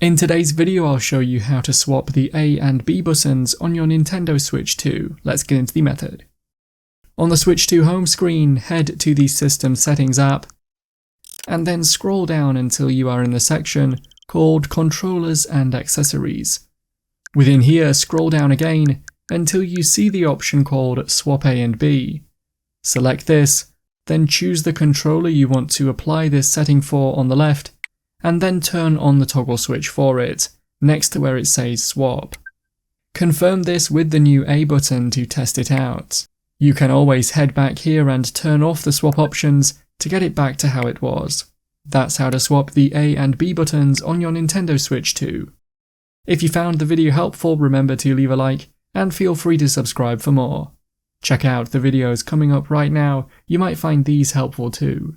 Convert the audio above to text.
In today's video I'll show you how to swap the A and B buttons on your Nintendo Switch 2. Let's get into the method. On the Switch 2 home screen, head to the System Settings app, and then scroll down until you are in the section called Controllers and Accessories. Within here, scroll down again until you see the option called Swap A and B. Select this, then choose the controller you want to apply this setting for on the left, and then turn on the toggle switch for it, next to where it says Swap. Confirm this with the new A button to test it out. You can always head back here and turn off the swap options to get it back to how it was. That's how to swap the A and B buttons on your Nintendo Switch 2. If you found the video helpful, remember to leave a like and feel free to subscribe for more. Check out the videos coming up right now, you might find these helpful too.